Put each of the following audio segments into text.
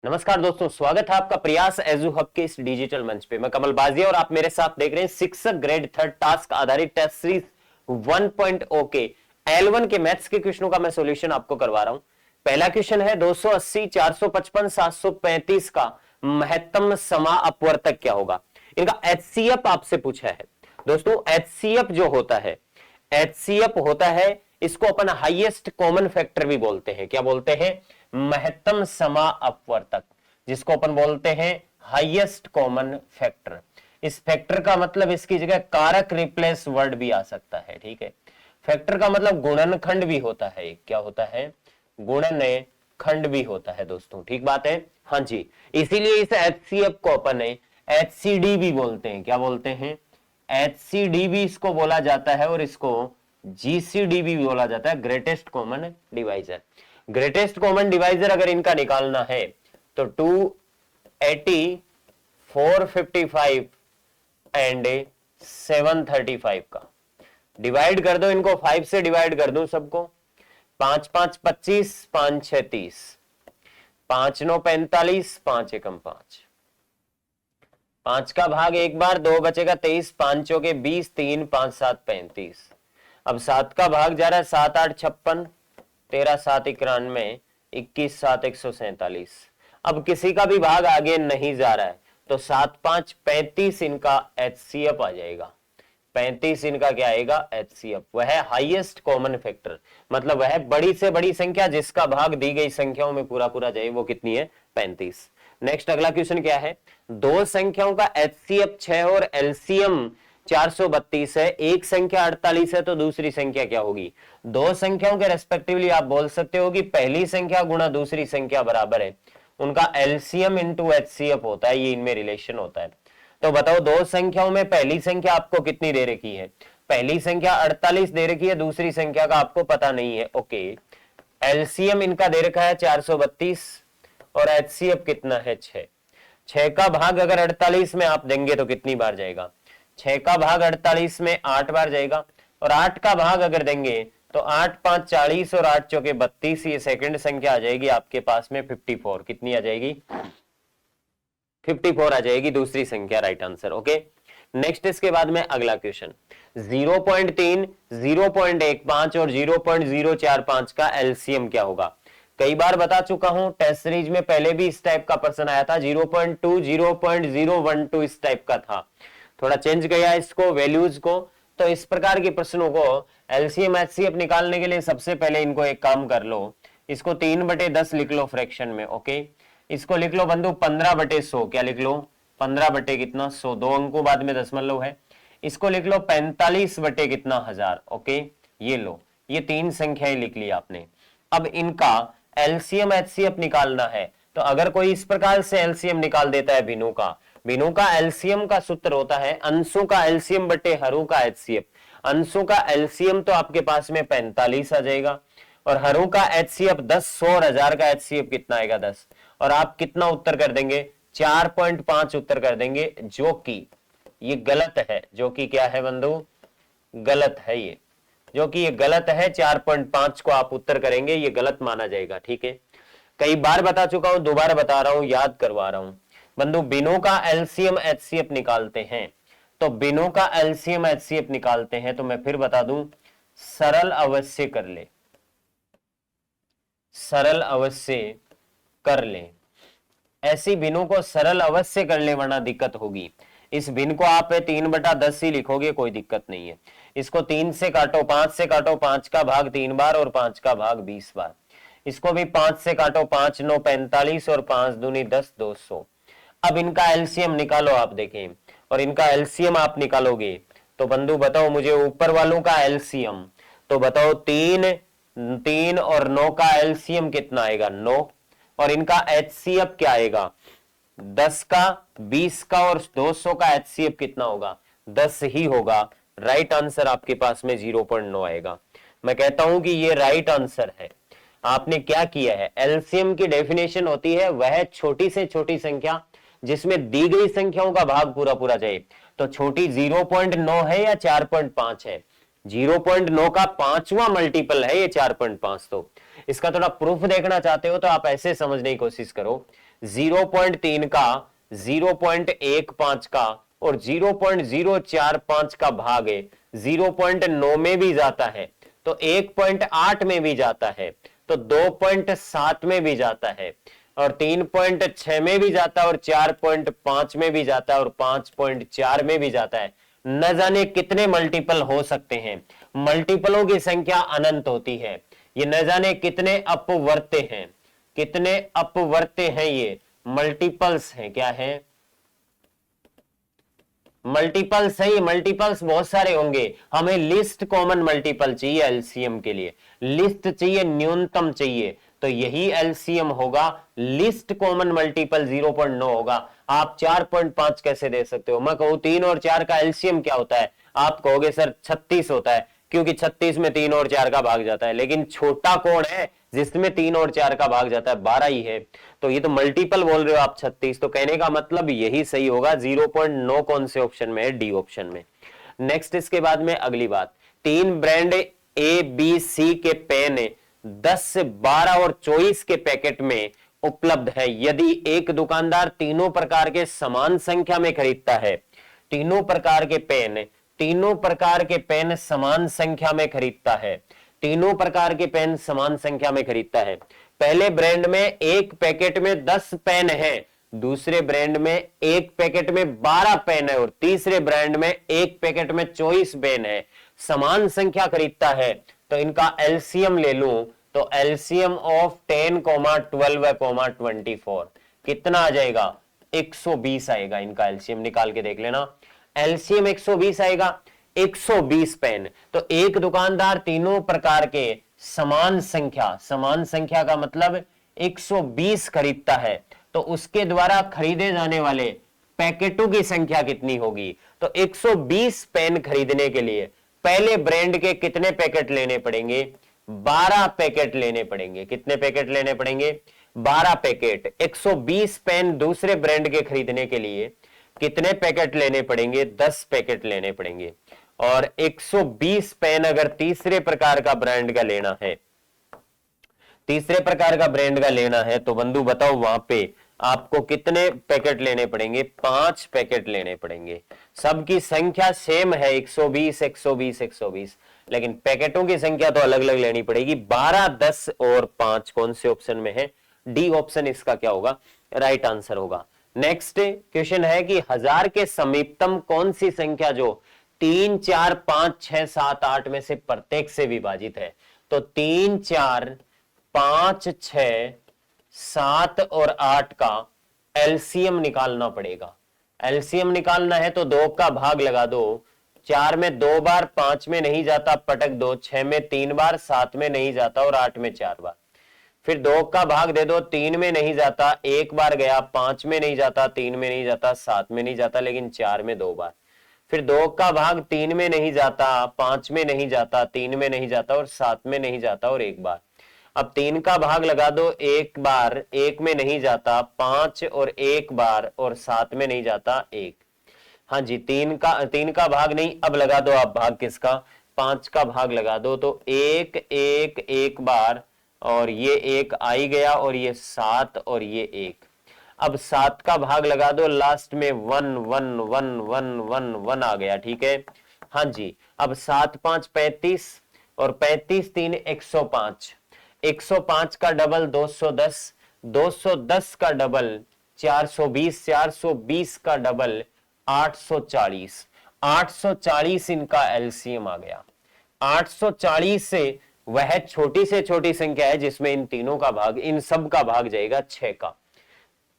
नमस्कार दोस्तों, स्वागत है आपका प्रयास एजू हब के इस डिजिटल मंच पे। मैं कमल बाजिया और आप मेरे साथ देख रहे हैं शिक्षक ग्रेड थर्ड टास्क आधारित टेस्ट सीरीज 1.0 के L1 के मैथ्स के क्वेश्चनों का मैं सॉल्यूशन आपको करवा रहा हूं। पहला क्वेश्चन है 280, 455, 735 का महत्तम समा अपवर्तक क्या होगा। इनका HCF आपसे पूछा है। दोस्तों HCF जो होता है, HCF होता है, इसको अपन हाईएस्ट कॉमन फैक्टर भी बोलते हैं। क्या बोलते हैं? महत्तम समा अपवर्तक, जिसको अपन बोलते हैं हाईएस्ट कॉमन फैक्टर। इस फैक्टर का मतलब इसकी जगह कारक रिप्लेस वर्ड भी आ सकता है। ठीक है, फैक्टर का मतलब गुणनखंड भी होता है। क्या होता है? गुणनखंड भी होता है दोस्तों। ठीक बात है, हाँ जी। इसीलिए इस HCF को अपन HCD भी बोलते हैं। क्या बोलते हैं? HCD भी इसको बोला जाता है और इसको GCD भी बोला जाता है, greatest common divisor. Greatest common divisor अगर इनका निकालना है तो 280, 455 एंड 735 का डिवाइड कर दो। इनको 5 से डिवाइड कर दो सबको। 5 5 25, 5 6 30, 5 9 45, 5 एकम 5, 5 का भाग एक बार, 2 बचेगा 23, 5 चौके 20, 3 5 7 35। अब 7 का भाग जा रहा है, 7 8 56, 13 7 91, 21 7 147। अब किसी का भी भाग आगे नहीं जा रहा है तो 7 5 35 इनका HCF आ जाएगा। 35 इनका क्या आएगा? HCF। वह हाईएस्ट कॉमन फैक्टर, मतलब वह बड़ी से बड़ी संख्या जिसका भाग दी गई संख्याओं में पूरा पूरा जाए, वो कितनी है? 35। नेक्स्ट अगला क्वेश्चन क्या है? दो संख्याओं का HCF 6 और LCM 432 है। एक संख्या 48 है तो दूसरी संख्या क्या होगी? दो संख्याओं के रेस्पेक्टिवली आप बोल सकते हो कि पहली संख्या गुणा दूसरी संख्या बराबर है उनका LCM इंटू HCF होता है। ये इनमें रिलेशन होता है। तो बताओ, दो संख्याओं में पहली संख्या आपको कितनी दे रखी है? पहली संख्या 48 दे रखी है, दूसरी संख्या का आपको पता नहीं है। ओके, LCM इनका दे रखा है 432 और HCF कितना है? 6। 6 का भाग अगर 48 में आप देंगे तो कितनी बार जाएगा? 6 का भाग 48 में 8 बार जाएगा। और 8 का भाग अगर देंगे तो 8 5 40 और 8 चौके 32, ये सेकंड संख्या आ जाएगी आपके पास में 54। कितनी आ जाएगी? 54 आ जाएगी दूसरी संख्या, राइट आंसर। ओके, नेक्स्ट इसके बाद में अगला क्वेश्चन 0.3, 0.15 और 0.045 का LCM क्या होगा? कई बार बता चुका हूं, टेस्ट सीरीज में पहले भी इस टाइप का प्रश्न आया था। 0.2, 0.012 इस टाइप का था, थोड़ा चेंज किया इसको वैल्यूज को। तो इस प्रकार के प्रश्नों को LCM HCF निकालने के लिए सबसे पहले इनको एक काम कर लो, इसको 3/10 लिख लो फ्रैक्शन में। ओके, इसको लिख लो बंधु 15/100। क्या लिख लो? 15 बटे कितना? 100। 2 अंकों बाद में दशमलव है। इसको लिख लो 45 बटे कितना? 1000। ओके, ये लो, ये तीन संख्याएं लिख ली आपने। अब इनका LCM HCF निकालना है। तो अगर कोई इस प्रकार से LCM निकाल देता है बिनु का LCM का सूत्र होता है अंशों का LCM बटे हरों का HCF। अंशों का LCM तो आपके पास में 45 आ जाएगा और हरों का HCF 10, 100 और 1000 का HCF कितना आएगा? 10। और आप कितना उत्तर कर देंगे? 4.5 उत्तर कर देंगे, जो कि ये गलत है। जो कि क्या है बंधु? गलत है ये, जो कि ये गलत है। 4.5 को आप उत्तर करेंगे, ये गलत माना जाएगा। ठीक है, कई बार बता चुका हूं, दोबारा बता रहा हूं, याद करवा रहा हूं बंधु। बिनों का LCM HCF निकालते हैं तो बिनों का LCM HCF निकालते हैं तो मैं फिर बता दूं, सरल अवश्य कर ले, सरल अवश्य कर ले। ऐसी बिनों को सरल अवश्य कर ले वरना दिक्कत होगी। इस बिन को आप 3/10 ही लिखोगे, कोई दिक्कत नहीं है। इसको 3 से काटो, 5 से काटो, 5 का भाग 3 बार और 5 का भाग 20 बार। इसको भी 5 से काटो, 5 9 45 और 5 दूनी 10, 200। अब इनका LCM निकालो आप, देखें, और इनका LCM आप निकालोगे तो बंधु बताओ मुझे ऊपर वालों का LCM। तो बताओ 3 और 9 का LCM कितना आएगा? 9। और इनका HCF क्या आएगा? 10 का, 20 का और 200 का HCF कितना होगा? 10 ही होगा। राइट आंसर आपके पास में 0.9 आएगा। मैं कहता हूं कि ये राइट आंसर है। आपने क्या किया है? LCM की डेफिनेशन होती है वह छोटी से छोटी संख्या जिसमें दी गई संख्याओं का भाग पूरा पूरा जाए। तो छोटी 0.9 है या 4.5 है? 0.9 का 5वां मल्टीपल है ये 4.5। तो इसका थोड़ा प्रूफ देखना चाहते हो तो आप ऐसे समझने की कोशिश करो, 0.3 का, 0.15 का और 0.045 का भाग है 0.9 में भी जाता है, तो 1.8 में भी जाता है, तो 2.7 में भी जाता है और 3.6 में भी जाता है और 4.5 में भी जाता है और 5.4 में भी जाता है। न जाने कितने मल्टीपल हो सकते हैं, मल्टीपलों की संख्या अनंत होती है। ये न जाने कितने अपवर्त्य हैं, कितने अपवर्त्य हैं, ये मल्टीपल्स हैं। क्या है? मल्टीपल्स है। ये मल्टीपल्स बहुत सारे होंगे। हमें लिस्ट कॉमन मल्टीपल चाहिए एलसीएम के लिए, लिस्ट चाहिए, न्यूनतम चाहिए, तो यही एलसीएम होगा। लिस्ट कॉमन मल्टीपल 0.9 होगा। आप 4.5 कैसे दे सकते हो? मैं कहूं 3 और 4 का एलसीएम क्या होता है, आप कहोगे सर 36 होता है, क्योंकि 36 में 3 और 4 का भाग जाता है। लेकिन छोटा कौन है जिसमें 3 और 4 का भाग जाता है? 12 ही है। तो ये तो मल्टीपल बोल रहे हो आप 36, तो कहने का मतलब यही सही होगा। 0.9 कौन से ऑप्शन में है? डी ऑप्शन में। नेक्स्ट, इसके बाद में अगली बात, 3 ब्रांड ए बी सी के पेन 10 से 12 और 24 के पैकेट में उपलब्ध है। यदि एक दुकानदार तीनों प्रकार के समान संख्या में खरीदता है, तीनों प्रकार के पेन, तीनों प्रकार के पेन समान संख्या में खरीदता है, तीनों प्रकार के पेन समान संख्या में खरीदता है। पहले ब्रांड में एक पैकेट में 10 पेन है, दूसरे ब्रांड में एक पैकेट में 12 पेन है और तीसरे ब्रांड में एक पैकेट में 24 पेन है, समान संख्या खरीदता है, तो इनका एलसीएम ले लूं तो एलसीएम ऑफ 10, 12, 24 कितना आ जाएगा? 120 आएगा। इनका एलसीएम निकाल के देख लेना। एलसीएम 120 आएगा। 120 पेन, तो एक दुकानदार तीनों प्रकार के समान संख्या, समान संख्या का मतलब 120 खरीदता है, तो उसके द्वारा खरीदे जाने वाले पैकेटों की संख्या कितनी होगी? तो 120 पेन खरीदने के लिए पहले ब्रांड के कितने पैकेट लेने पड़ेंगे? 12 पैकेट लेने पड़ेंगे। कितने पैकेट लेने पड़ेंगे? 12 पैकेट। 120 पेन दूसरे ब्रांड के खरीदने के लिए कितने पैकेट लेने पड़ेंगे? 10 पैकेट लेने पड़ेंगे। और 120 पेन अगर तीसरे प्रकार का ब्रांड का लेना है, तीसरे प्रकार का ब्रांड का लेना है, तो बंधु बताओ वहां पे आपको कितने पैकेट लेने पड़ेंगे? 5 पैकेट लेने पड़ेंगे। सबकी संख्या सेम है 120, 120, 120, लेकिन पैकेटों की संख्या तो अलग अलग लेनी पड़ेगी। 12, 10 और 5 कौन से ऑप्शन में है? डी ऑप्शन इसका क्या होगा? राइट आंसर होगा। नेक्स्ट क्वेश्चन है कि 1000 के समीपतम कौन सी संख्या जो 3, 4, 5, 6, 7, 8 में से प्रत्येक से विभाजित है? तो 3, 4, 5, 6, 7 और 8 का एलसीएम निकालना पड़ेगा। एलसीएम निकालना है तो 2 का भाग लगा दो। 4 में 2 बार, 5 में नहीं जाता, पटक दो। 6 में 3 बार, 7 में नहीं जाता और 8 में 4 बार। फिर 2 का भाग दे दो। 3 में नहीं जाता, 1 बार गया। 5 में नहीं जाता, 3 में नहीं जाता, 7 में नहीं जाता, लेकिन 4 में 2 बार। फिर 2 का भाग 3 में नहीं जाता, 5 में नहीं जाता, 3 में नहीं जाता और 7 में नहीं जाता और 1 बार। अब 3 का भाग लगा दो। 1 बार, 1 में नहीं जाता, 5 और 1 बार और 7 में नहीं जाता, 1। हाँ जी, 3 का भाग नहीं। अब लगा दो आप भाग किसका? 5 का भाग लगा दो। तो 1, 1, 1 बार और ये 1 आई गया और ये 7 और ये 1। अब 7 का भाग लगा दो, लास्ट में 1, 1, 1, 1, 1, 1 आ गया। ठीक है, हाँ जी। अब 7, 5, 35 और 35, 3, 105। 105 का डबल 210, 210 का डबल 420, 420 का डबल 840। 840 इनका एलसीएम आ गया। 840 से वह छोटी से छोटी संख्या है जिसमें इन तीनों का भाग, इन सब का भाग जाएगा 6 का,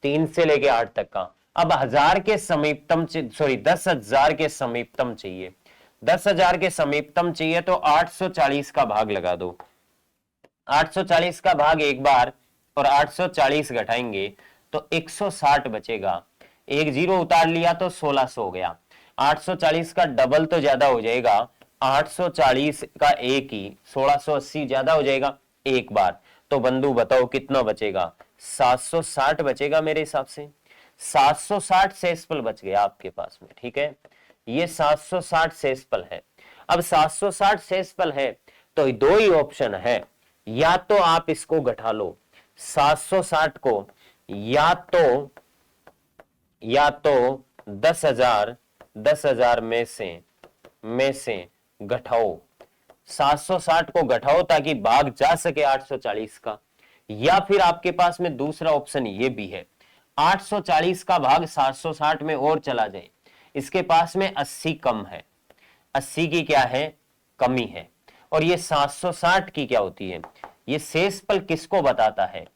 3 से लेके 8 तक का। अब 1000 के समीपतम, सॉरी 10,000 के समीपतम चाहिए। 10,000 के समीपतम चाहिए तो 840 का भाग लगा दो। 840 का भाग एक बार और 840 घटाएंगे तो 160 बचेगा। एक जीरो उतार लिया तो 1600 हो गया। 840 का डबल तो ज्यादा हो जाएगा, 840 का एक ही 1680 ज्यादा हो जाएगा एक बार। तो बंधु बताओ कितना बचेगा? 760 बचेगा मेरे हिसाब से। 760 शेषफल बच गया आपके पास में। ठीक है, ये 760 शेषफल है। अब 760 शेषफल है तो दो ही ऑप्शन है, या तो आप इसको घटा लो 760 को या तो 10,000 में से घटाओ, 760 को घटाओ ताकि भाग जा सके 840 का। या फिर आपके पास में दूसरा ऑप्शन ये भी है, 840 का भाग 760 में और चला जाए, इसके पास में 80 कम है, 80 की क्या है, कमी है। और ये 760 की क्या होती है, ये शेषफल किसको बताता है,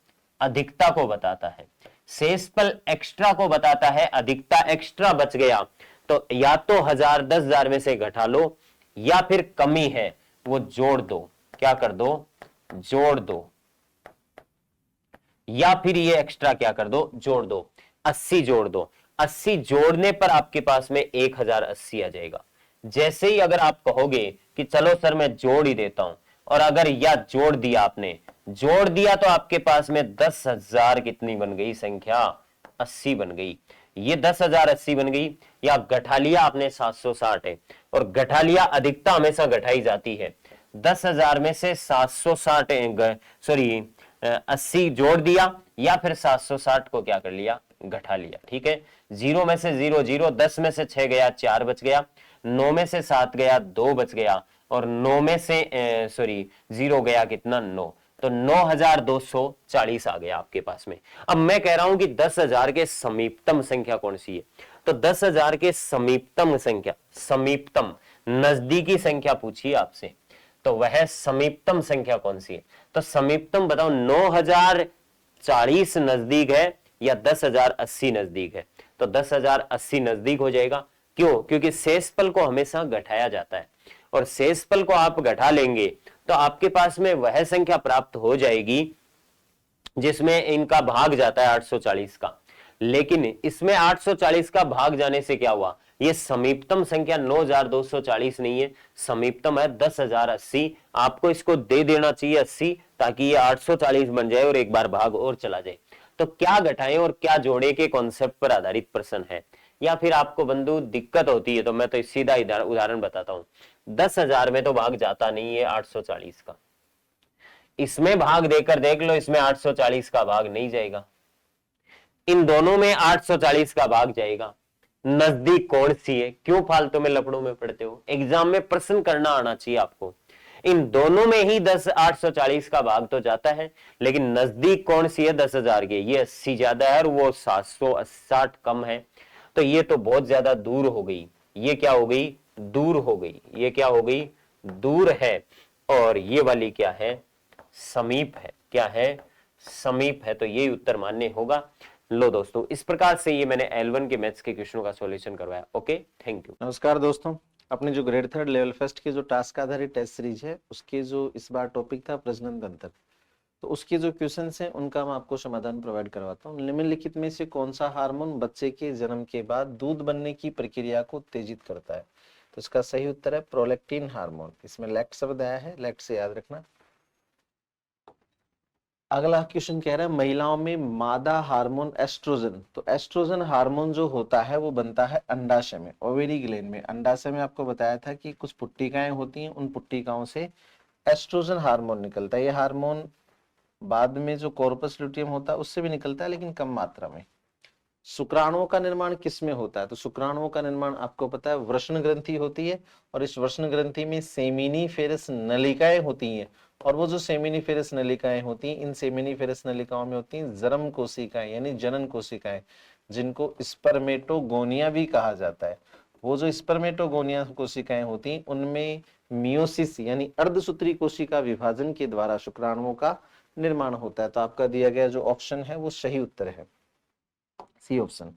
अधिकता को बताता है। शेषफल एक्स्ट्रा को बताता है, अधिकता एक्स्ट्रा बच गया तो या तो 1000 10,000 में से घटा लो, या फिर कमी है वो जोड़ दो, क्या कर दो, जोड़ दो, या फिर ये एक्स्ट्रा क्या कर दो, जोड़ दो, 80 जोड़ दो। 80 जोड़ने पर आपके पास में 1080 आ जाएगा। जैसे ही अगर आप कहोगे कि चलो सर मैं जोड़ ही देता हूं, और अगर या जोड़ दिया, आपने जोड़ दिया तो आपके पास में 10,000 कितनी बन गई संख्या, 80 बन गई। ये 10,000 80 बन गई। या घटा लिया आपने 760 है, और घटा लिया, अधिकता हमेशा घटाई जाती है। 10,000 में से 760 सॉरी 80 जोड़ दिया, या फिर 760 को क्या कर लिया, घटा लिया। ठीक है, 0 में से 0 0, 10 में से 6 गया 4 बच गया, 9 में से 7 गया 2 बच गया, और 9 में से 0 गया कितना, 9, तो 9,240 आ गया आपके पास में। अब मैं कह रहा हूं कि 10,000 के समीपतम संख्या कौन सी है, तो 10,000 के समीपतम संख्या, समीपतम नजदीकी संख्या पूछिए आपसे, तो वह समीपतम संख्या कौन सी है, तो समीपतम बताओ, 9,040 नजदीक है या 10,080 नजदीक है, तो 10,080 नजदीक हो जाएगा। क्यों, क्योंकि शेषफल को हमेशा घटाया जाता है, और शेषफल को आप घटा लेंगे तो आपके पास में वह संख्या प्राप्त हो जाएगी जिसमें इनका भाग जाता है 840 का। लेकिन इसमें 840 का भाग जाने से क्या हुआ, ये समीपतम संख्या 9,240 नहीं है, समीपतम है 10,080। आपको इसको दे देना चाहिए 80, ताकि ये 840 बन जाए और एक बार भाग और चला जाए। तो क्या घटाएं और क्या जोड़े के कॉन्सेप्ट पर आधारित प्रश्न है। या फिर आपको बंधु दिक्कत होती है तो मैं तो सीधा उदाहरण बताता हूं, 10,000 में तो भाग जाता नहीं है 840 का, इसमें भाग देकर देख लो, इसमें 840 का भाग नहीं जाएगा, इन दोनों में 840 का भाग जाएगा। नजदीक कौन सी है, क्यों फालतू में लफड़ों में पड़ते हो, एग्जाम में प्रश्न करना आना चाहिए आपको। इन दोनों में ही 840 का भाग तो जाता है, लेकिन नजदीक कौन सी है 10,000 के, ये 80 ज्यादा है और वो 760 कम है, तो ये तो बहुत ज्यादा दूर हो गई। ये क्या हो गई, दूर हो गई। ये क्या हो गई, दूर है। और ये वाली क्या है, समीप है। क्या है, समीप है। तो ये उत्तर मान्य होगा। लो दोस्तों, इस प्रकार से ये मैंने L1 के मैथ्स के क्वेश्चनों का सॉल्यूशन करवाया। Okay, thank you. नमस्कार दोस्तों, अपने जो ग्रेड 3 लेवल फर्स्ट की जो टास्क आधारित टेस्ट सीरीज है, उसके जो इस बार टॉपिक था प्रजनन तंत्र, तो उसके जो क्वेश्चंस हैं उनका मैं आपको समाधान प्रोवाइड करवाता हूँ। निम्नलिखित में से कौन सा हार्मोन बच्चे के जन्म के बाद दूध बनने की प्रक्रिया को उत्तेजित करता है, तो इसका सही उत्तर है प्रोलैक्टिन हार्मोन। इसमें लैक्ट शब्द आया है, लैक्ट से याद रखना। अगला क्वेश्चन कह रहा है महिलाओं में मादा हार्मोन एस्ट्रोजन, तो एस्ट्रोजन हार्मोन जो होता है वो बनता है अंडाशय में, ओवेरी ग्लैंड में। अंडाशय में आपको बताया था कि कुछ पुट्टिकाएं होती हैं, उन पुट्टिकाओं से एस्ट्रोजन हार्मोन निकलता है। ये हार्मोन बाद में जो कॉर्पस ल्यूटियम होता है उससे भी निकलता है, लेकिन कम मात्रा में। शुक्राणुओं का निर्माण किसमें होता है, तो शुक्राणुओं का निर्माण आपको पता है वृषण ग्रंथि होती है, और इस वृषण ग्रंथि में सेमिनिफेरस नलिकाएं होती हैं, और वो जो सेमिनिफेरस नलिकाएं होती हैं, इन सेमिनिफेरस नलिकाओं में होती हैं जर्म कोशिकाएं यानी जनन कोशिकाएं, जिनको स्पर्मेटोगोनिया भी कहा जाता है। वो जो स्पर्मेटोगोनिया कोशिकाएं होती हैं उनमें मियोसिस यानी अर्धसूत्री कोशिका विभाजन के द्वारा शुक्राणुओं का निर्माण होता है। तो आपका दिया गया जो ऑप्शन है वो सही उत्तर है, सी ऑप्शन।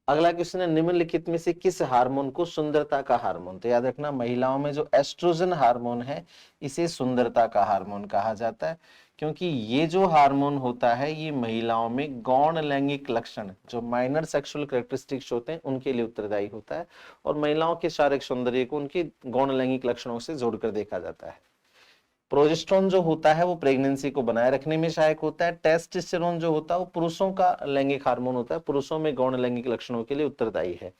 अगला क्वेश्चन है निम्नलिखित में से किस हार्मोन को सुंदरता का हार्मोन, तो याद रखना महिलाओं में जो एस्ट्रोजन हार्मोन है इसे सुंदरता का हार्मोन कहा जाता है, क्योंकि ये जो हार्मोन होता है ये महिलाओं में गौण लैंगिक लक्षण, जो माइनर सेक्सुअल कैरेक्टरिस्टिक्स होते हैं उनके लिए उत्तरदायी होता है, और महिलाओं के शारीरिक सौंदर्य को उनके गौण लैंगिक लक्षणों से जोड़कर देखा जाता है। प्रोजेस्टेरोन जो होता है वो प्रेगनेंसी को बनाए रखने में सहायक होता है। टेस्टोस्टेरोन जो होता है वो पुरुषों का लैंगिक हार्मोन होता है, पुरुषों में गौण लैंगिक लक्षणों के लिए उत्तरदायी है।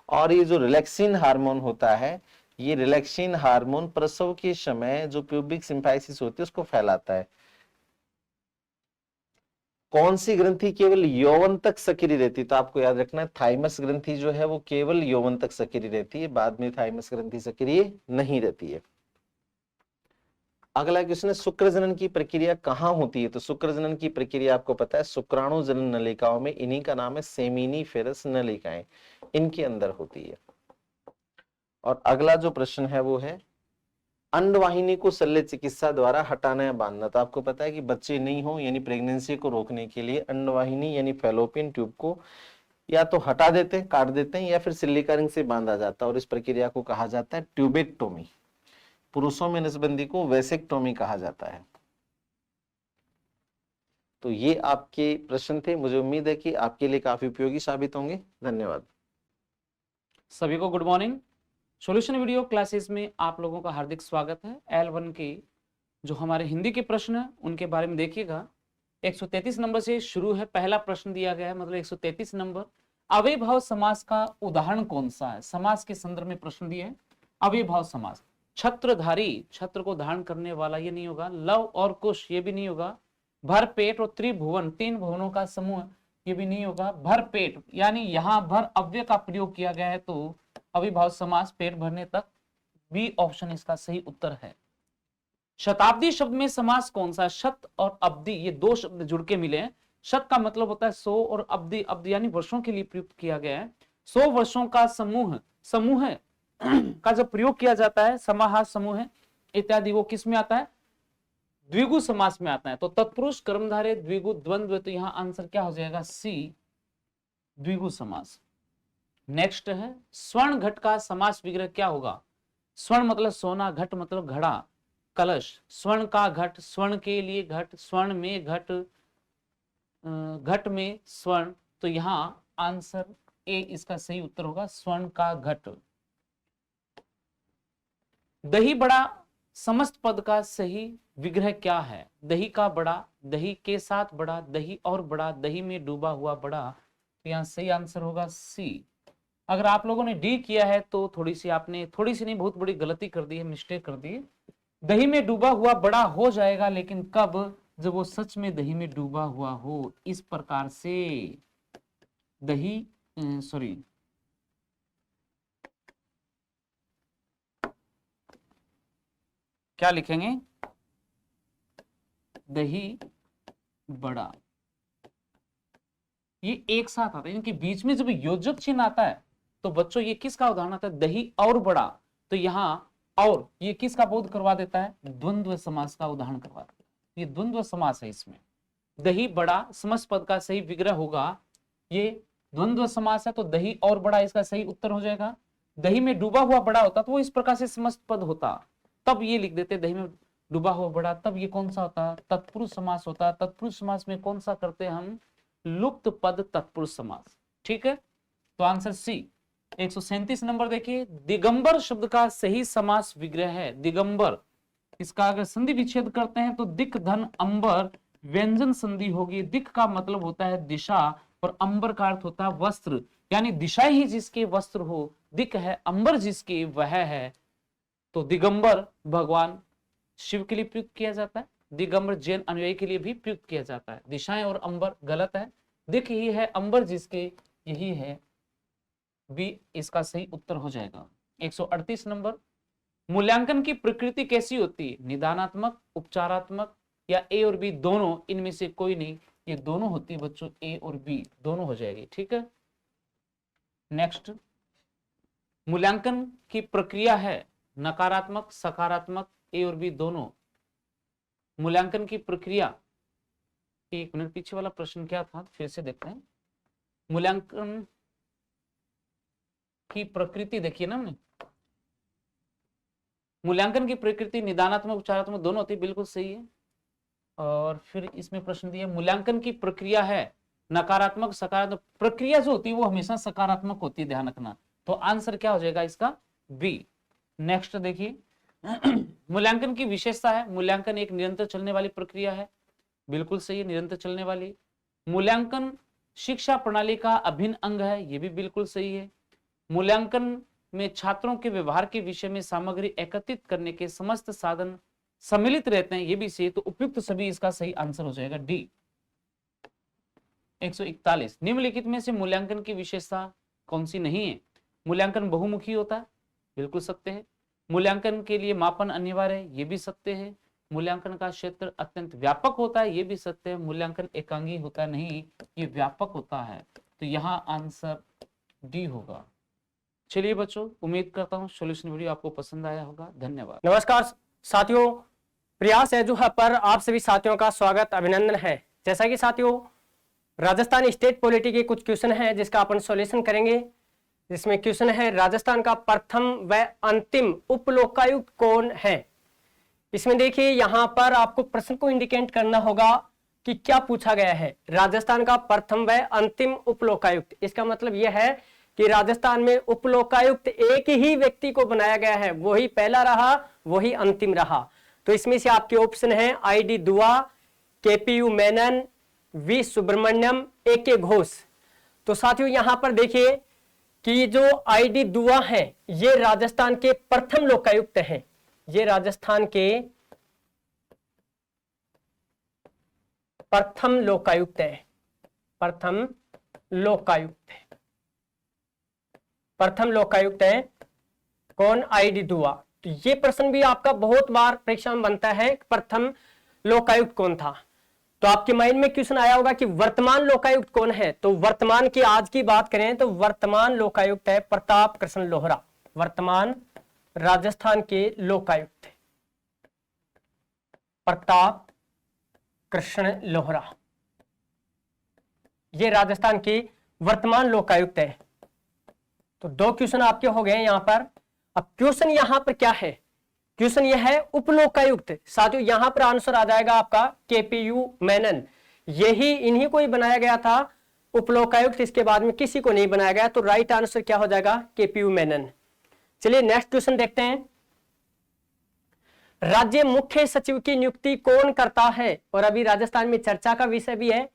और ये जो रिलैक्सिन हार्मोन होता है, ये रिलैक्सिन हार्मोन प्रसव के समय जो प्यूबिक सिम्फाइसिस होती है उसको फैलाता है। कौन सी ग्रंथि केवल यौवन तक सक्रिय रहती है? तो आपको याद रखना है थाइमस ग्रंथि जो है वो केवल यौवन तक सक्रिय रहती है, बाद में थाइमस ग्रंथि सक्रिय नहीं रहती है। अगला क्वेश्चन है शुक्र जनन की प्रक्रिया कहाँ होती है? तो शुक्र जनन की प्रक्रिया आपको पता है शुक्राणु जनन नलिकाओं में, इन्हीं का नाम है सेमिनिफेरस नलिकाएं, इनके अंदर होती है। और अगला जो प्रश्न है वो है अंडवाहिनी को शल्य चिकित्सा द्वारा हटाना या बांधना। तो आपको पता है कि बच्चे नहीं हो यानी प्रेगनेंसी को रोकने के लिए अंडवाहिनी यानी फैलोपियन ट्यूब को या तो हटा देते हैं, काट देते हैं, या फिर सिलिका रिंग से बांधा जाता है और इस प्रक्रिया को कहा जाता है ट्यूबेक्टोमी। पुरुषों में नसबंदी को वेसेक्टोमी कहा जाता है। तो ये आपके प्रश्न थे, मुझे उम्मीद है कि आपके लिए काफी उपयोगी साबित होंगे। धन्यवाद। सभी को good morning. Solution video classes में आप लोगों का हार्दिक स्वागत है। L1 के जो हमारे हिंदी के प्रश्न हैं उनके बारे में देखिएगा। 133 नंबर से शुरू है। पहला प्रश्न दिया गया है, मतलब 133 नंबर, अव्ययभाव समास का उदाहरण कौन सा है? समास के संदर्भ में प्रश्न दिए है। अव्ययभाव समास, छत्रधारी, छत्र को धारण करने वाला, ये नहीं होगा। लव और कुश, ये भी नहीं होगा। भरपेट और त्रिभुवन, तीन भुवनों का समूह, ये भी नहीं होगा। भरपेट यानी यहां भर अव्यय का प्रयोग किया गया है, तो अविभाव समास पेट भरने तक, बी ऑप्शन इसका सही उत्तर है। शताब्दी शब्द में समास कौन सा? शत और अब्दी, ये दो शब्द जुड़ के मिले हैं। शत का मतलब होता है 100 और अब्दी, अब्दी यानी वर्षों के लिए प्रयुक्त किया गया है। 100 वर्षों का समूह, समूह का जब प्रयोग किया जाता है, समाहार समूह इत्यादि, वो किस में आता है? द्विगु समास में आता है। तो तत्पुरुष कर्मधारय द्विगु द्वंद्व, तो यहां आंसर क्या हो जाएगा? सी, द्विगु समास। नेक्स्ट है स्वर्ण घट का समास विग्रह क्या होगा? स्वर्ण मतलब सोना, घट मतलब घड़ा, कलश। स्वर्ण का घट, स्वर्ण के लिए घट, स्वर्ण में घट, घट में स्वर्ण, तो यहां आंसर ए इसका सही उत्तर होगा, स्वर्ण का घट। दही बड़ा समस्त पद का सही विग्रह क्या है? दही का बड़ा, दही के साथ बड़ा, दही और बड़ा, दही में डूबा हुआ बड़ा, तो यहां सही आंसर होगा सी। अगर आप लोगों ने डी किया है तो थोड़ी सी आपने, थोड़ी सी नहीं बहुत बड़ी गलती कर दी है, मिस्टेक कर दी है। दही में डूबा हुआ बड़ा हो जाएगा, लेकिन कब? जब वो सच में दही में डूबा हुआ हो। इस प्रकार से दही, सॉरी, क्या लिखेंगे? दही बड़ा, ये एक साथ आता है, इनके बीच में जब योजक चिन्ह आता है तो बच्चों ये किसका उदाहरण आता है? दही और बड़ा, तो यहां और ये किसका बोध करवा देता है? द्वंद्व समास का उदाहरण करवा देता है। ये द्वंद्व समास है। इसमें दही बड़ा समस्त पद का सही विग्रह होगा, ये द्वंद्व समास है, तो दही और बड़ा इसका सही उत्तर हो जाएगा। दही में डूबा हुआ बड़ा होता तो वो इस प्रकार से समस्त पद होता, तब ये लिख देते दही में डूबा हुआ बड़ा, तब ये कौन सा होता? तत्पुरुष समास होता। तत्पुरुष समास में कौन सा करते हैं हम? लुप्त पद तत्पुरुष समास। ठीक है, तो आंसर सी। 137 नंबर देखिए, दिगंबर शब्द का सही समास विग्रह है। दिगंबर, इसका अगर संधि विच्छेद करते हैं तो दिक धन अंबर, व्यंजन संधि होगी। दिक का मतलब होता है दिशा और अंबर का अर्थ होता है वस्त्र, यानी दिशा ही जिसके वस्त्र हो, दिक है, अंबर जिसके वह है। तो दिगंबर भगवान शिव के लिए प्रयुक्त किया जाता है, दिगंबर जैन अनुयायी के लिए भी प्रयुक्त किया जाता है। दिशाएं और अंबर गलत है, दिक ही है, अंबर जिसके, यही है, बी इसका सही उत्तर हो जाएगा। 138 नंबर, मूल्यांकन की प्रकृति कैसी होती है? निदानात्मक, उपचारात्मक या ए और बी दोनों? इनमें से कोई नहीं, ये दोनों होती है बच्चों, ए और बी दोनों हो जाएगी। ठीक है, नेक्स्ट, मूल्यांकन की प्रक्रिया है नकारात्मक, सकारात्मक, ए और बी दोनों। मूल्यांकन की प्रक्रिया, एक मिनट, पीछे वाला प्रश्न क्या था फिर से देखते हैं। मूल्यांकन की प्रकृति देखिए ना, हमने मूल्यांकन की प्रकृति निदानात्मक उपचारात्मक दोनों होती है, बिल्कुल सही है। और फिर इसमें प्रश्न दिया मूल्यांकन की प्रक्रिया है नकारात्मक, सकारात्मक। प्रक्रिया जो होती है वो हमेशा सकारात्मक होती है, ध्यान रखना। तो आंसर क्या हो जाएगा इसका? बी। नेक्स्ट देखिए, मूल्यांकन की विशेषता है, मूल्यांकन एक निरंतर चलने वाली प्रक्रिया है, बिल्कुल सही है, निरंतर चलने वाली। मूल्यांकन शिक्षा प्रणाली का अभिन्न अंग है, ये भी बिल्कुल सही है। मूल्यांकन में छात्रों के व्यवहार के विषय में सामग्री एकत्रित करने के समस्त साधन सम्मिलित रहते हैं, ये भी सही। तो उपयुक्त सभी इसका सही आंसर हो जाएगा डी। 141 निम्नलिखित में से मूल्यांकन की विशेषता कौन सी नहीं है? मूल्यांकन बहुमुखी होता है, बिल्कुल सत्य है। मूल्यांकन के लिए मापन अनिवार्य है, ये भी सत्य है। मूल्यांकन का क्षेत्र अत्यंत व्यापक होता है, ये भी सत्य है। मूल्यांकन एकांगी होता नहीं, ये व्यापक होता है। तो यहाँ आंसर डी होगा। चलिए बच्चों, उम्मीद करता हूँ सॉल्यूशन वीडियो आपको पसंद आया होगा। धन्यवाद। नमस्कार साथियों, प्रयास एजुहा पर आप सभी साथियों का स्वागत अभिनंदन है। जैसा कि साथियों राजस्थान स्टेट पॉलिटी के कुछ क्वेश्चन हैं जिसका अपन सॉल्यूशन करेंगे। जिसमें क्वेश्चन है राजस्थान का प्रथम व अंतिम उप लोकायुक्त कौन है। इसमें देखिए यहाँ पर आपको प्रश्न को इंडिकेट करना होगा कि क्या पूछा गया है। राजस्थान का प्रथम व अंतिम उप लोकायुक्त, इसका मतलब यह है कि राजस्थान में उप लोकायुक्त एक ही व्यक्ति को बनाया गया है, वही पहला रहा वही अंतिम रहा। तो इसमें से आपके ऑप्शन है ID दुआ, KPU Menon, V Subramaniam, AK Ghosh. तो साथियों यहां पर देखिए कि जो ID दुआ है ये राजस्थान के प्रथम लोकायुक्त हैं। ये राजस्थान के प्रथम लोकायुक्त है, प्रथम लोकायुक्त है, प्रथम लोकायुक्त है कौन? ID दुआ। तो ये प्रश्न भी आपका बहुत बार परीक्षा में बनता है, प्रथम लोकायुक्त कौन था। तो आपके माइंड में क्वेश्चन आया होगा कि वर्तमान लोकायुक्त कौन है। तो वर्तमान की आज की बात करें तो वर्तमान लोकायुक्त है प्रताप कृष्ण लोहरा। वर्तमान राजस्थान के लोकायुक्त प्रताप कृष्ण लोहरा, ये राजस्थान के वर्तमान लोकायुक्त है। तो दो क्वेश्चन आपके हो गए यहां पर। अब क्वेश्चन यहां पर क्या है? क्वेश्चन यह है उप लोकायुक्त। साथियों यहां पर आंसर आ जाएगा आपका KPU मेनन। यही इन्हीं को ही बनाया गया था उप लोकायुक्त, इसके बाद में किसी को नहीं बनाया गया। तो राइट आंसर क्या हो जाएगा? KPU मेनन। चलिए नेक्स्ट क्वेश्चन देखते हैं। राज्य मुख्य सचिव की नियुक्ति कौन करता है? और अभी राजस्थान में चर्चा का विषय भी है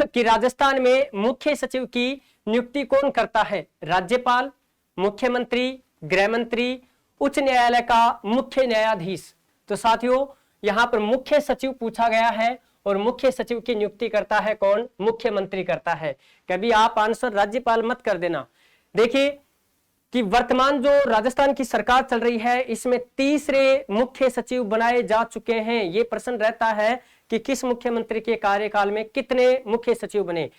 कि राजस्थान में मुख्य सचिव की नियुक्ति कौन करता है? राज्यपाल, मुख्यमंत्री, गृह मंत्री, उच्च न्यायालय का मुख्य न्यायाधीश। तो साथियों यहां पर मुख्य सचिव पूछा गया है और मुख्य सचिव की नियुक्ति करता है कौन? मुख्यमंत्री करता है। कभी आप आंसर राज्यपाल मत कर देना। देखिए कि वर्तमान जो राजस्थान की सरकार चल रही है इसमें तीसरे मुख्य सचिव बनाए जा चुके हैं। ये प्रश्न रहता है कि किस मुख्यमंत्री के कार्यकाल में कितने मुख्य सचिव बने।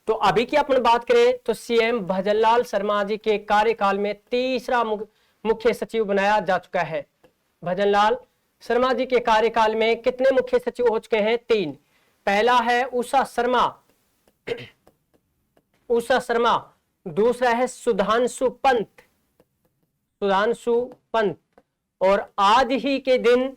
तो अभी की अपन बात करें तो CM भजनलाल शर्मा जी के कार्यकाल में तीसरा मुख्य सचिव बनाया जा चुका है। भजनलाल शर्मा जी के कार्यकाल में कितने मुख्य सचिव हो चुके हैं? 3। पहला है उषा शर्मा, उषा शर्मा। दूसरा है सुधांशु पंत, सुधांशु पंत। और आज ही के दिन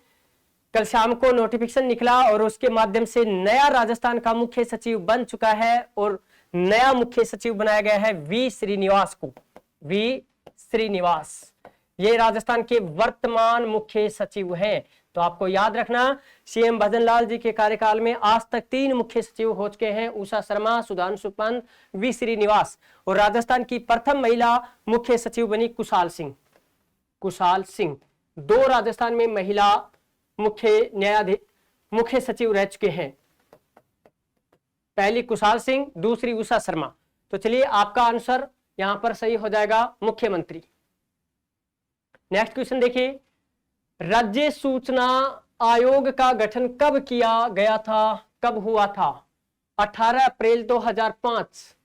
कल शाम को नोटिफिकेशन निकला और उसके माध्यम से नया राजस्थान का मुख्य सचिव बन चुका है और नया मुख्य सचिव बनाया गया है V श्रीनिवास को। V श्रीनिवास ये राजस्थान के वर्तमान मुख्य सचिव हैं। तो आपको याद रखना CM भजनलाल जी के कार्यकाल में आज तक 3 मुख्य सचिव हो चुके हैं, उषा शर्मा, सुधांशु पंत, V श्रीनिवास। और राजस्थान की प्रथम महिला मुख्य सचिव बनी कुशाल सिंह। कुशाल सिंह 2 राजस्थान में महिला मुख्य सचिव रह चुके हैं। पहली कुशाल सिंह, दूसरी उषा शर्मा। तो चलिए आपका आंसर यहां पर सही हो जाएगा मुख्यमंत्री। नेक्स्ट क्वेश्चन देखिए, राज्य सूचना आयोग का गठन कब किया गया था? कब हुआ था? 18 अप्रैल 2005,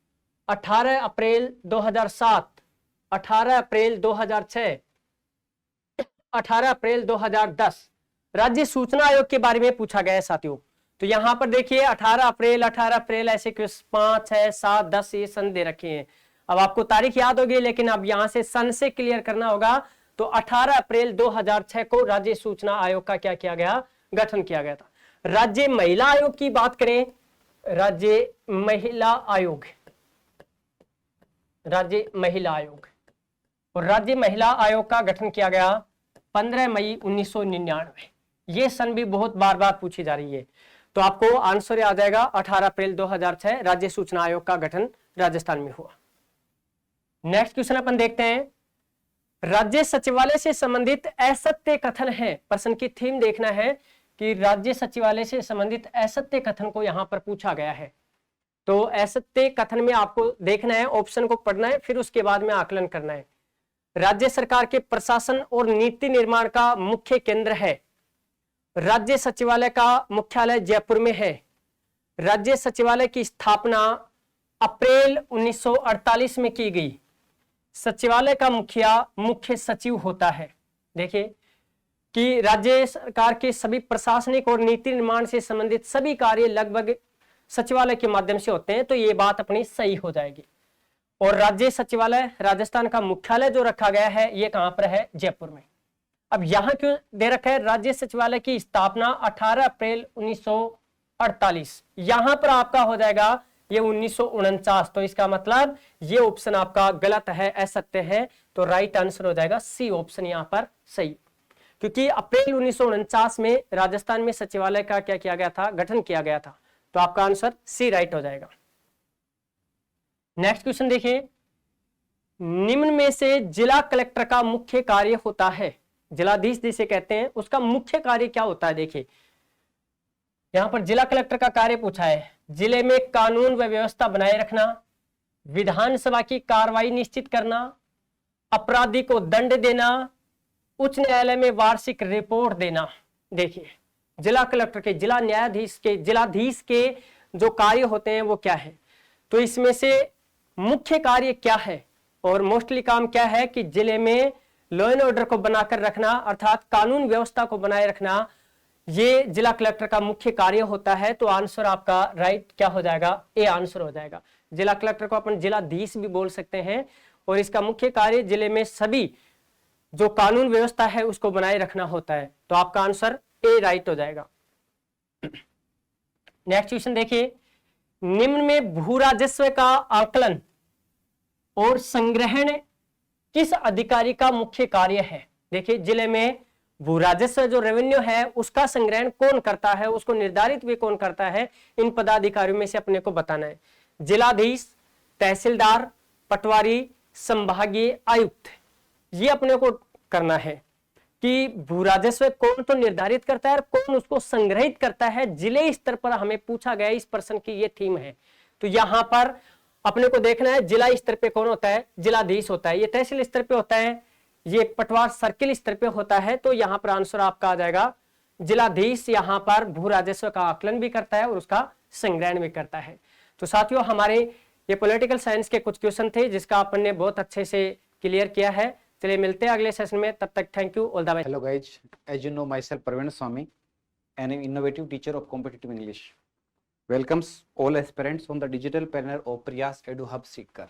18 अप्रैल 2007, 18 अप्रैल 2006, 18 अप्रैल 2010। राज्य सूचना आयोग के बारे में पूछा गया है साथियों। तो यहां पर देखिए 18 अप्रैल ऐसे क्वेश्चन 5, 6, 7, 10 ये सन दे रखे हैं। अब आपको तारीख याद होगी लेकिन अब यहां से सन से क्लियर करना होगा। तो 18 अप्रैल 2006 को राज्य सूचना आयोग का क्या किया गया? गठन किया गया था। राज्य महिला आयोग की बात करें, राज्य महिला आयोग, राज्य महिला आयोग, और राज्य महिला आयोग का गठन किया गया 15 मई 1999। ये सन भी बहुत बार बार पूछी जा रही है। तो आपको आंसर आ जाएगा 18 अप्रैल 2006 राज्य सूचना आयोग का गठन राजस्थान में हुआ। नेक्स्ट क्वेश्चन अपन देखते हैं, राज्य सचिवालय से संबंधित असत्य कथन है। प्रश्न की थीम देखना है कि राज्य सचिवालय से संबंधित असत्य कथन को यहां पर पूछा गया है। तो असत्य कथन में आपको देखना है, ऑप्शन को पढ़ना है, फिर उसके बाद में आकलन करना है। राज्य सरकार के प्रशासन और नीति निर्माण का मुख्य केंद्र है। राज्य सचिवालय का मुख्यालय जयपुर में है। राज्य सचिवालय की स्थापना अप्रैल 1948 में की गई। सचिवालय का मुखिया मुख्य सचिव होता है। देखिए कि राज्य सरकार के सभी प्रशासनिक और नीति निर्माण से संबंधित सभी कार्य लगभग सचिवालय के माध्यम से होते हैं, तो ये बात अपनी सही हो जाएगी। और राज्य सचिवालय राजस्थान का मुख्यालय जो रखा गया है ये कहां पर है? जयपुर में। अब यहां क्यों दे रखा है? राज्य सचिवालय की स्थापना 18 अप्रैल 1948। यहां पर आपका हो जाएगा ये 1949, तो इसका मतलब ये ऑप्शन आपका गलत है, असत्य है। तो राइट आंसर हो जाएगा सी ऑप्शन यहां पर सही, क्योंकि अप्रैल 1949 में राजस्थान में सचिवालय का क्या किया गया था? गठन किया गया था। तो आपका आंसर सी राइट हो जाएगा। नेक्स्ट क्वेश्चन देखिए, निम्न में से जिला कलेक्टर का मुख्य कार्य होता है, जिलाधीश जिसे कहते हैं, उसका मुख्य कार्य क्या होता है? देखिए यहां पर जिला कलेक्टर का कार्य पूछा है। जिले में कानून व व्यवस्था बनाए रखना, विधानसभा की कार्रवाई निश्चित करना, अपराधी को दंड देना, उच्च न्यायालय में वार्षिक रिपोर्ट देना। देखिए जिला कलेक्टर के, जिला न्यायाधीश के, जिलाधीश के जो कार्य होते हैं वो क्या है? तो इसमें से मुख्य कार्य क्या है और मोस्टली काम क्या है कि जिले में लॉ एंड ऑर्डर को बनाकर रखना, अर्थात कानून व्यवस्था को बनाए रखना, ये जिला कलेक्टर का मुख्य कार्य होता है। तो आंसर आपका राइट क्या हो जाएगा? ए आंसर हो जाएगा। जिला कलेक्टर को अपन जिलाधीश भी बोल सकते हैं, और इसका मुख्य कार्य जिले में सभी जो कानून व्यवस्था है उसको बनाए रखना होता है। तो आपका आंसर ए राइट हो जाएगा। नेक्स्ट क्वेश्चन देखिए, निम्न में भू राजस्व का आकलन और संग्रहण किस अधिकारी का मुख्य कार्य है? देखिए जिले में भू राजस्व जो रेवेन्यू है उसका संग्रहण कौन करता है, उसको निर्धारित भी कौन करता है, इन पदाधिकारियों में से अपने को बताना है। जिलाधीश, तहसीलदार, पटवारी, संभागीय आयुक्त, ये अपने को करना है कि भू राजस्व कौन तो निर्धारित करता है और कौन उसको संग्रहित करता है। जिले स्तर पर हमें पूछा गया, इस प्रश्न की ये थीम है। तो यहां पर अपने को देखना है जिला स्तर पे कौन होता है? जिलाधीश होता है। ये तहसील स्तर पे होता है, ये पटवार सर्किल स्तर पे होता है। तो यहां पर आंसर आपका आ जाएगा जिलाधीश। यहां पर भू राजस्व का आकलन भी करता है और उसका संग्रहण भी करता है। तो साथियों हमारे ये पॉलिटिकल साइंस के कुछ क्वेश्चन थे जिसका अपन ने बहुत अच्छे से क्लियर किया है। चलिए मिलते हैं अगले सेशन में, तब तक thank you, all the best. Hello guys, as you know myself Praveen Swami, an innovative teacher of competitive English. Welcomes all aspirants on the digital panel of Priyas Edu Hub Seeker.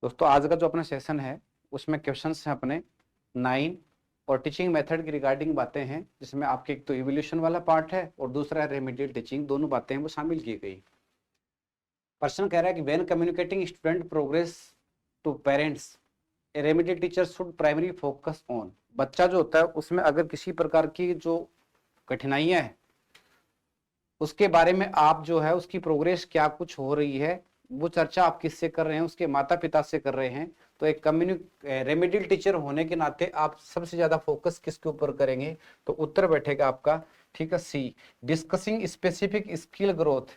दोस्तों आज का जो अपना session है उसमें questions हैं अपने 9 और टीचिंग मेथड की रिगार्डिंग बातें हैं, जिसमें आपके एक तो इवोल्यूशन वाला पार्ट है और दूसरा रेमेडियल टीचिंग, दोनों बातें हैं वो शामिल की गई। प्रश्न कह रहा है कि when communicating student progress to parents remedial teacher should primary focus on. बच्चा जो होता है उसमें अगर किसी प्रकार की जो कठिनाइयां हैं उसके बारे में आप जो है उसकी प्रोग्रेस क्या कुछ हो रही है वो चर्चा आप किससे कर रहे हैं? उसके माता पिता से कर रहे हैं। तो एक रेमेडियल टीचर होने के नाते आप सबसे ज्यादा फोकस किसके ऊपर करेंगे? तो उत्तर बैठेगा आपका, ठीक है, C, discussing specific skill growth,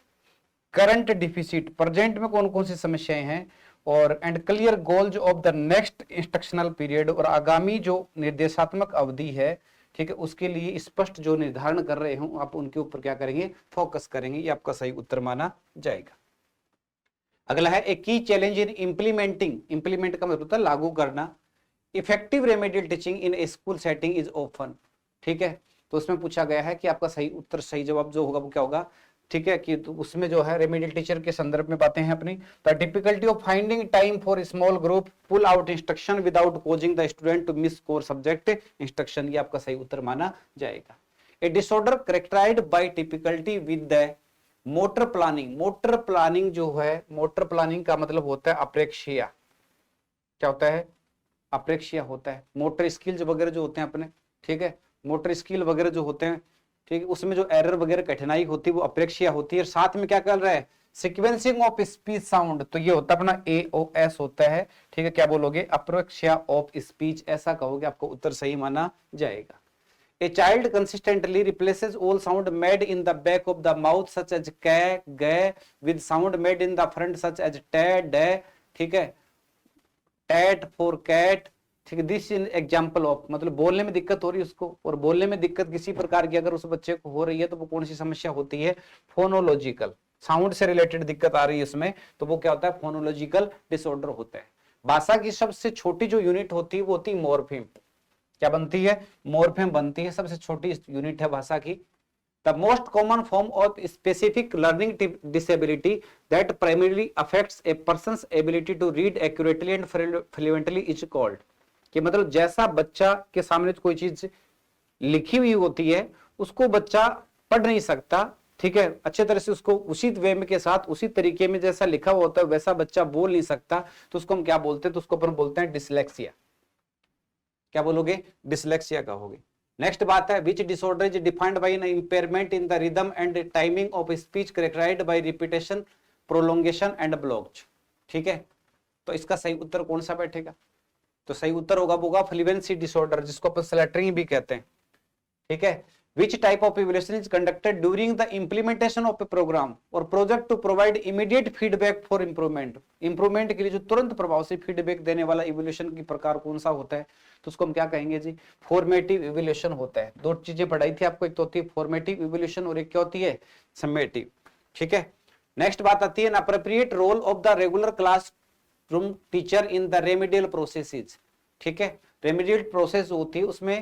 current deficit, present में कौन कौन सी समस्याएं हैं, और and clear goals of the next instructional period, और आगामी जो निर्देशात्मक अवधि है, ठीक है, उसके लिए स्पष्ट जो निर्धारण कर रहे हो आप उनके ऊपर क्या करेंगे? फोकस करेंगे। ये आपका सही उत्तर माना जाएगा। अगला है ए की चैलेंज इन इंप्लीमेंटिंग, इंप्लीमेंट का मतलब होता है लागू करना, effective remedial teaching in A school setting is often, ठीक है। तो उसमें पूछा गया है कि आपका सही उत्तर, सही जवाब जो होगा वो क्या होगा, ठीक है, कि तो उसमें जो है रेमेडियल टीचर के संदर्भ में बातें हैं अपनी। The difficulty of finding time for small group, pull out instruction without causing the student to miss core subject instruction, ये आपका सही उत्तर माना जाएगा। A disorder characterized by difficulty with the motor planning, motor planning जो है, motor planning का मतलब होता है अप्रेक्ष्या, क्या होता है? अप्रेक्ष्या होता है। मोटर स्किल्स वगैरह जो होते हैं अपने, ठीक है, मोटर स्किल वगैरह जो होते हैं, ठीक है, उसमें जो एरर वगैरह कठिनाई होती है वो अप्रेक्ष्या होती है। साथ में क्या कर रहा है? सीक्वेंसिंग ऑफ स्पीच साउंड, तो ये होता है अपना AOS होता है, ठीक है, क्या बोलोगे? अप्रेक्ष्या ऑफ स्पीच, ऐसा कहोगे, आपको उत्तर सही माना जाएगा। A child consistently replaces all sound made in the back of the mouth such as कै, गे with sound made in the front such as टे, डे, ठीक है, टेट for cat, ठीक है। दिस इन एग्जाम्पल ऑफ, मतलब बोलने में दिक्कत हो रही है उसको, और बोलने में दिक्कत किसी प्रकार की अगर उस बच्चे को हो रही है तो वो कौन सी समस्या होती है, फोनोलॉजिकल, साउंड से रिलेटेड दिक्कत आ रही है इसमें, तो वो क्या होता है, फोनोलॉजिकल डिसऑर्डर होता है। भाषा की सबसे छोटी जो यूनिट होती है वो होती है मॉर्फेम। क्या बनती है, मॉर्फेम बनती है, सबसे छोटी यूनिट है भाषा की। The most common form of specific learning disability that primarily affects a person's ability to read accurately and fluently is called, कि मतलब जैसा बच्चा के सामने कोई चीज लिखी हुई होती है उसको बच्चा पढ़ नहीं सकता, ठीक है, अच्छे तरह से उसको उसी वे में के साथ उसी तरीके में जैसा लिखा हुआ होता है वैसा बच्चा बोल नहीं सकता, तो उसको हम क्या बोलते हैं, तो उसको अपन बोलते हैं डिसलेक्सिया। क्या बोलोगे, डिसलेक्सिया कहोगे। नेक्स्ट बात है, which disorder is defined by an impairment in the rhythm and timing of speech characterized by repetition, prolongation and blocks, ठीक है। तो इसका सही उत्तर कौन सा बैठेगा, तो सही उत्तर होगा फ्लुएंसी डिसऑर्डर, जिसको अपन स्लैटरिंग भी कहते हैं, ठीक है। Which type of evaluation is conducted during the implementation of a program or project to provide immediate feedback for improvement? Improvement के लिए जो तुरंत प्रभाव से फीडबैक देने वाला इवोल्यूशन की प्रकार कौन सा होता है, तो उसको हम क्या कहेंगे जी, फॉर्मेटिव इवोल्यूशन होता है। दो चीजें पढ़ाई थी आपको, एक तो होती है फॉर्मेटिव इवोल्यूशन और एक क्या होती है, समेटिव, ठीक है। नेक्स्ट बात आती है an appropriate role of the regular classroom teacher in the remedial processes, ठीक है। रेमेडियल प्रोसेस होती है, उसमें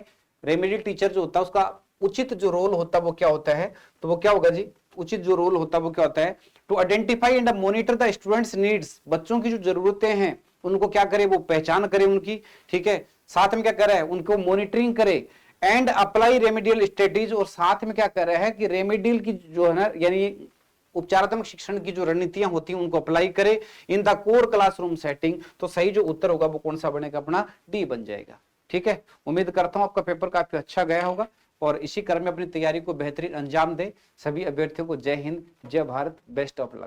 रेमेडियल टीचर जो होता है उसका उचित जो रोल होता है वो क्या होता है, तो वो क्या होगा जी, उचित जो रोल होता है वो क्या होता है, to identify and monitor the students needs, बच्चों की जो जरूरतें हैं उनको क्या करे, वो पहचान करे उनकी, ठीक है। साथ में क्या कर रहा है, उनको मॉनिटरिंग करे, एंड अप्लाई रेमेडियल स्ट्रेटेजीज, और साथ में क्या कर रहा है कि रेमेडियल की जो है ना, यानी उपचारात्मक शिक्षण की जो रणनीतियां होती हैं उनको अप्लाई करे in the core classroom setting. तो सही जो उत्तर होगा वो कौन सा बनेगा, अपना डी बन जाएगा, ठीक है। उम्मीद करता हूं आपका पेपर काफी अच्छा गया होगा और इसी क्रम में अपनी तैयारी को बेहतरीन अंजाम दे। सभी अभ्यर्थियों को जय हिंद, जय भारत, बेस्ट ऑफ लक।